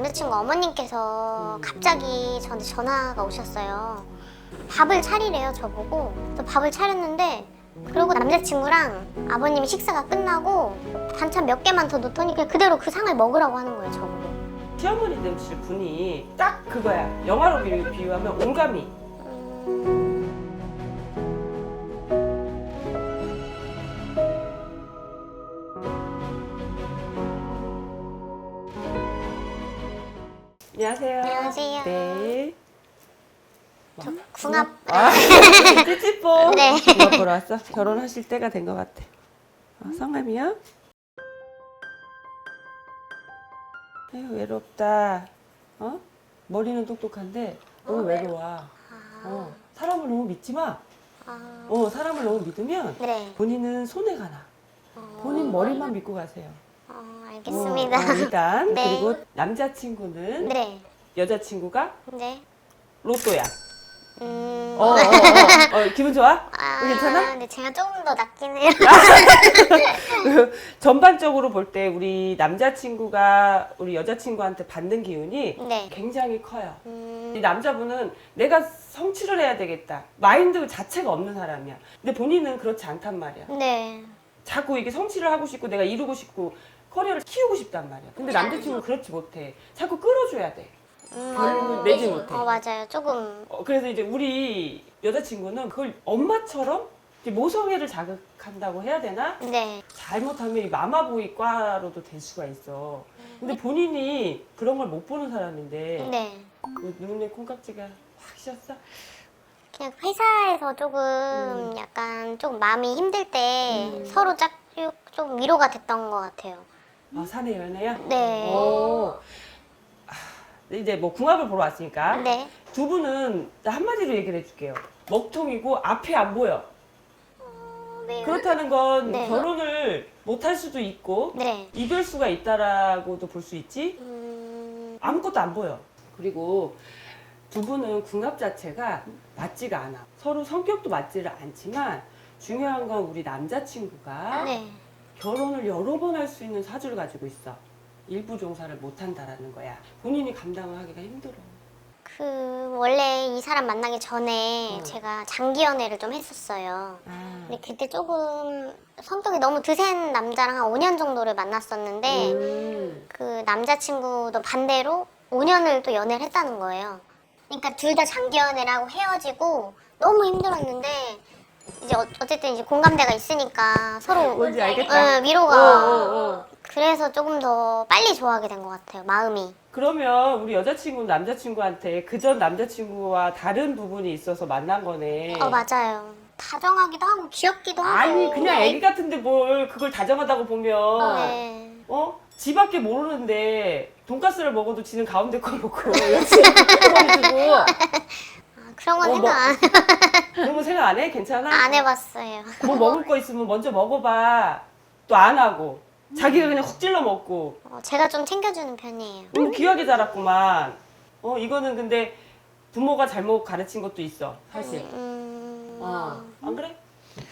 남자친구 어머님께서 갑자기 저한테 전화가 오셨어요. 밥을 차리래요, 저보고. 그래서 밥을 차렸는데 그러고 남자친구랑 아버님이 식사가 끝나고 반찬 몇 개만 더 놓더니 그냥 그대로 그 상을 먹으라고 하는 거예요, 저보고. 시어머니 됨실 분이 딱 그거야. 영화로 비유하면 온감이. 안녕하세요. 안녕하세요. 네. 저 궁합. 찌찌뽀. 네. 궁합 보러 왔어? 결혼하실 때가 된 것 같아. 성함이요? 에휴, 외롭다. 머리는 똑똑한데 너무 외로워. 사람을 너무 믿지 마. 사람을 너무 믿으면 네. 본인은 손해가 나. 본인 머리만 믿고 가세요. 알겠습니다. 일단 네. 그리고 남자친구는 네. 여자친구가 네. 로또야. 기분 좋아? 괜찮아? 근데 제가 조금 더 낫긴 해요. 전반적으로 볼 때 우리 남자친구가 우리 여자친구한테 받는 기운이 네. 굉장히 커요. 이 남자분은 내가 성취를 해야 되겠다. 마인드 자체가 없는 사람이야. 근데 본인은 그렇지 않단 말이야. 네. 자꾸 이게 성취를 하고 싶고 내가 이루고 싶고 커리어를 키우고 싶단 말이야. 근데 남자친구는 그렇지 못해. 자꾸 끌어줘야 돼. 결론을 내지 못해. 맞아요. 조금. 그래서 이제 우리 여자친구는 그걸 엄마처럼 이제 모성애를 자극한다고 해야 되나? 네. 잘못하면 이 마마보이과로도 될 수가 있어. 근데 본인이 그런 걸 못 보는 사람인데 네. 눈에 콩깍지가 확 씌었어? 그냥 회사에서 조금 약간 조금 마음이 힘들 때 서로 좀 위로가 됐던 것 같아요. 사내 연애야? 네. 이제 뭐 궁합을 보러 왔으니까 네. 두 분은 나 한마디로 얘기를 해줄게요. 먹통이고 앞이 안 보여. 왜요? 그렇다는 건 네. 결혼을 못 할 수도 있고 네. 이별수가 있다라고도 볼 수 있지. 아무것도 안 보여. 그리고 두 분은 궁합 자체가 맞지가 않아. 서로 성격도 맞지를 않지만 중요한 건 우리 남자친구가 네. 결혼을 여러 번 할 수 있는 사주를 가지고 있어. 일부 종사를 못 한다라는 거야. 본인이 감당을 하기가 힘들어. 원래 이 사람 만나기 전에 제가 장기 연애를 좀 했었어요. 근데 그때 조금 성격이 너무 드센 남자랑 한 5년 정도를 만났었는데 그 남자친구도 반대로 5년을 또 연애를 했다는 거예요. 그러니까 둘 다 장기 연애를 하고 헤어지고 너무 힘들었는데 이제 어쨌든 이제 공감대가 있으니까 서로 뭔지 알겠다. 위로가 그래서 조금 더 빨리 좋아하게 된 것 같아요. 마음이. 그러면 우리 여자친구는 남자친구한테 그전 남자친구와 다른 부분이 있어서 만난 거네. 맞아요. 다정하기도 하고 귀엽기도 하고. 아니 그냥 애기 같은데 뭘 그걸 다정하다고 보면 네. 지밖에 모르는데 돈가스를 먹어도 지는 가운데 거 먹고 여친 먹어주고 그런 건 생각 그런 거 생각 안 해? 괜찮아? 안 해봤어요. 뭐 먹을 거 있으면 먼저 먹어봐. 또 안 하고 자기가 그냥 훅 찔러 먹고. 제가 좀 챙겨주는 편이에요. 너무 귀하게 자랐구만. 이거는 근데 부모가 잘못 가르친 것도 있어 사실. 안 그래?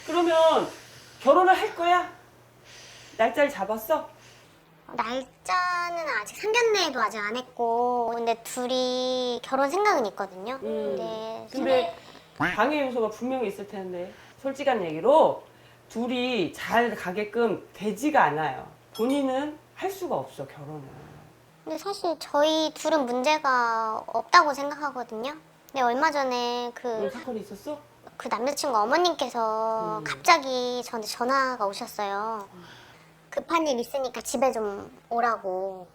그러면 결혼을 할 거야? 날짜를 잡았어? 날짜는 아직 상견례도 아직 안 했고 근데 둘이 결혼 생각은 있거든요. 근데 방해 요소가 분명히 있을 텐데 솔직한 얘기로 둘이 잘 가게끔 되지가 않아요. 본인은 할 수가 없어 결혼을. 근데 사실 저희 둘은 문제가 없다고 생각하거든요. 근데 얼마 전에 그런 사건이 있었어? 그 남자친구 어머님께서 갑자기 저한테 전화가 오셨어요. 급한 일 있으니까 집에 좀 오라고.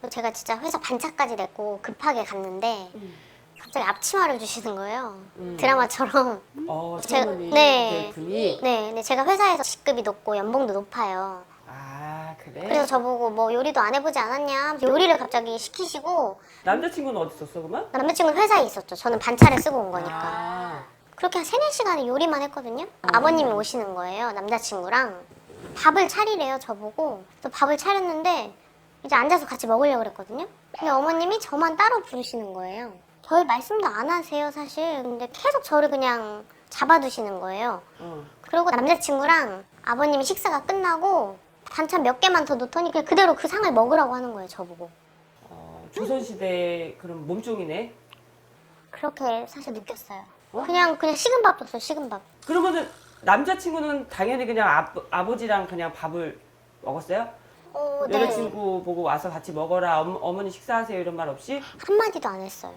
제가 진짜 회사 반차까지 냈고 급하게 갔는데 갑자기 앞치마를 주시는 거예요. 드라마처럼. 시어머니 네. 분이. 네, 근데 제가 회사에서 직급이 높고 연봉도 높아요. 그래? 그래서 저보고 뭐 요리도 안 해보지 않았냐? 요리를 갑자기 시키시고. 남자친구는 어디 있었어 그러면? 남자친구는 회사에 있었죠. 저는 반차를 쓰고 온 거니까. 그렇게 한 3-4시간을 요리만 했거든요. 아버님이 오시는 거예요. 남자친구랑. 밥을 차리래요, 저보고. 또 밥을 차렸는데 이제 앉아서 같이 먹으려고 그랬거든요. 근데 어머님이 저만 따로 부르시는 거예요. 저희 말씀도 안 하세요, 사실. 근데 계속 저를 그냥 잡아두시는 거예요. 그리고 남자친구랑 아버님이 식사가 끝나고 반찬 몇 개만 더 놓더니 그냥 그대로 그 상을 먹으라고 하는 거예요, 저보고. 조선시대 그런 몸종이네. 그렇게 사실 느꼈어요. 그냥 식은 밥 줬어요. 식은 밥. 그러면은 남자친구는 당연히 그냥 아버지랑 그냥 밥을 먹었어요? 네. 여자친구 보고 와서 같이 먹어라, 어머니 식사하세요 이런 말 없이? 한마디도 안 했어요.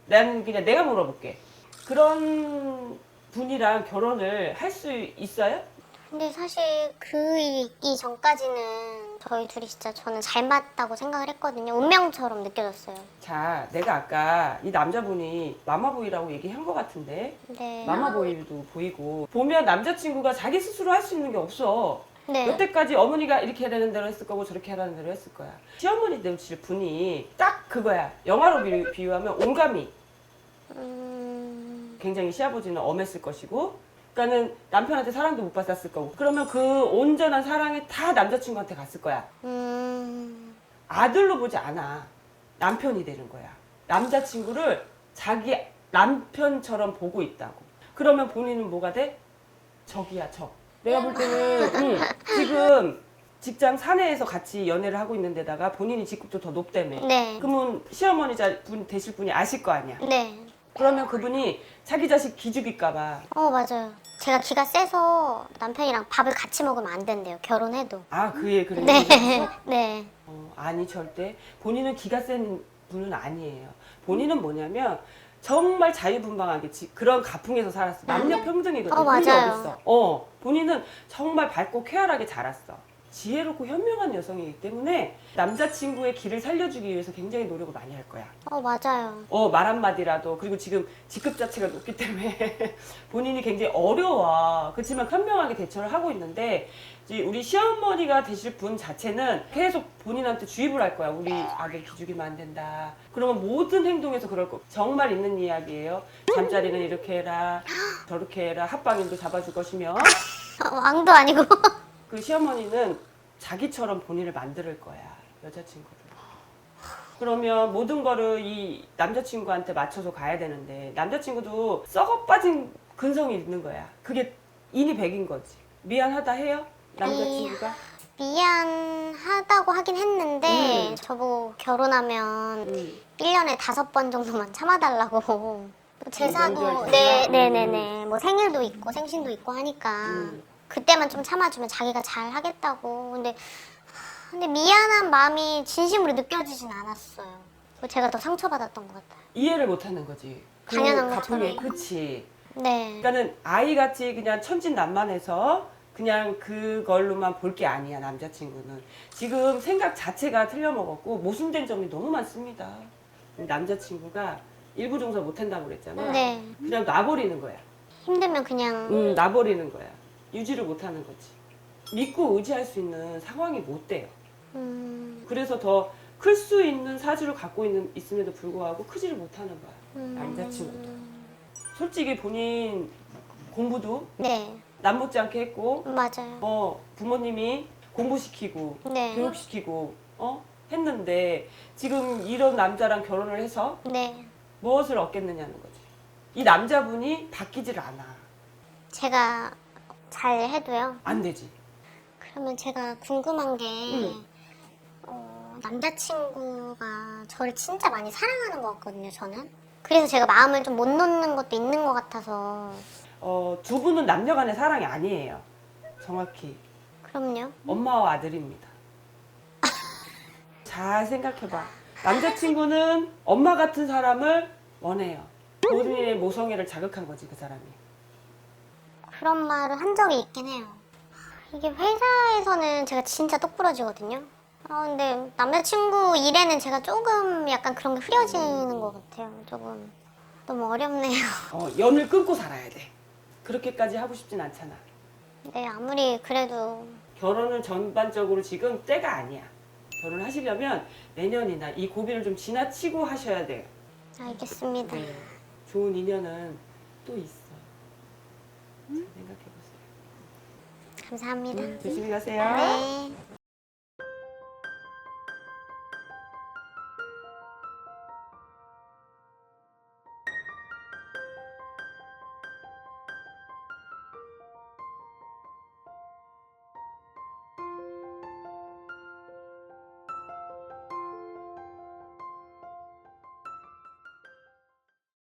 나는 그냥 내가 물어볼게. 그런 분이랑 결혼을 할 수 있어요? 근데 사실 그 있기 전까지는 저희 둘이 진짜 저는 잘 맞다고 생각을 했거든요. 운명처럼 느껴졌어요. 자, 내가 아까 이 남자분이 마마보이라고 얘기한 것 같은데 네. 마마보이도 보이고 보면 남자친구가 자기 스스로 할 수 있는 게 없어. 네. 여태까지 어머니가 이렇게 해야 되는 대로 했을 거고 저렇게 해야 되는 대로 했을 거야. 시어머니 되실 분이 딱 그거야. 영화로 비유하면 온감이. 굉장히 시아버지는 엄했을 것이고, 그러니까는 남편한테 사랑도 못 받았을 거고, 그러면 그 온전한 사랑이 다 남자친구한테 갔을 거야. 아들로 보지 않아. 남편이 되는 거야. 남자친구를 자기 남편처럼 보고 있다고. 그러면 본인은 뭐가 돼? 적이야, 적. 내가 볼 때는 지금 직장 사내에서 같이 연애를 하고 있는 데다가 본인이 직급도 더 높다며. 네. 그러면 시어머니 되실 분이 아실 거 아니야. 네. 그러면 그분이 자기 자식 기죽일까봐. 맞아요. 제가 기가 세서 남편이랑 밥을 같이 먹으면 안 된대요. 결혼해도. 아, 그의 그런 네. 얘기였어? 네. 아니, 절대. 본인은 기가 센 분은 아니에요. 본인은 뭐냐면 정말 자유분방하게 그런 가풍에서 살았어. 남녀 평등이거든. 그게 맞아요. 어딨어. 본인은 정말 밝고 쾌활하게 자랐어. 지혜롭고 현명한 여성이기 때문에 남자친구의 길을 살려주기 위해서 굉장히 노력을 많이 할 거야. 맞아요. 말 한마디라도. 그리고 지금 직급 자체가 높기 때문에 본인이 굉장히 어려워. 그렇지만 현명하게 대처를 하고 있는데 이제 우리 시어머니가 되실 분 자체는 계속 본인한테 주입을 할 거야. 우리 아들 기죽이면 안 된다. 그러면 모든 행동에서 그럴 거. 정말 있는 이야기예요. 잠자리는 이렇게 해라. 저렇게 해라. 합방일도 잡아줄 것이며. 왕도 아니고. 그 시어머니는 자기처럼 본인을 만들 거야. 여자친구를. 그러면 모든 거를 이 남자친구한테 맞춰서 가야 되는데 남자친구도 썩어 빠진 근성이 있는 거야. 그게 인이 백인 거지. 미안하다 해요? 남자친구가? 미안하다고 하긴 했는데 저보고 결혼하면 1년에 5번 정도만 참아달라고. 제사도 명절 네네네네 뭐 생일도 있고 생신도 있고 하니까 그때만 좀 참아주면 자기가 잘 하겠다고. 근데 미안한 마음이 진심으로 느껴지진 않았어요. 제가 더 상처받았던 것 같아요. 이해를 못 하는 거지. 그 당연한 가풍에. 것처럼. 그치. 네. 그러니까는 아이같이 그냥 천진난만해서 그냥 그걸로만 볼 게 아니야. 남자친구는 지금 생각 자체가 틀려먹었고 모순된 점이 너무 많습니다. 남자친구가 일부 종사 못한다고 그랬잖아. 네. 그냥 놔버리는 거야. 힘들면 그냥 놔버리는 거야. 유지를 못하는 거지. 믿고 의지할 수 있는 상황이 못 돼요. 그래서 더 클 수 있는 사주를 갖고 있음에도 불구하고 크지를 못하는 거야. 남자친구도. 솔직히 본인 공부도 네. 남 못지않게 했고, 맞아요. 부모님이 공부시키고, 네. 교육시키고, 했는데, 지금 이런 남자랑 결혼을 해서 네. 무엇을 얻겠느냐는 거지. 이 남자분이 바뀌지를 않아. 제가 잘 해도요. 안 되지. 그러면 제가 궁금한 게 남자친구가 저를 진짜 많이 사랑하는 것 같거든요, 저는. 그래서 제가 마음을 좀 못 놓는 것도 있는 것 같아서. 두 분은 남녀 간의 사랑이 아니에요. 정확히. 그럼요. 엄마와 아들입니다. 잘 생각해봐. 남자친구는 엄마 같은 사람을 원해요. 본인의 모성애를 자극한 거지, 그 사람이. 그런 말을 한 적이 있긴 해요. 이게 회사에서는 제가 진짜 똑부러지거든요. 근데 남자친구 일에는 제가 조금 약간 그런 게 흐려지는 것 같아요. 조금 너무 어렵네요. 연을 끊고 살아야 돼. 그렇게까지 하고 싶진 않잖아. 네, 아무리 그래도 결혼은 전반적으로 지금 때가 아니야. 결혼하시려면 내년이나 이 고비를 좀 지나치고 하셔야 돼요. 알겠습니다. 네. 좋은 인연은 또 있어. 잘 생각해보세요. 감사합니다. 조심히 가세요. 네.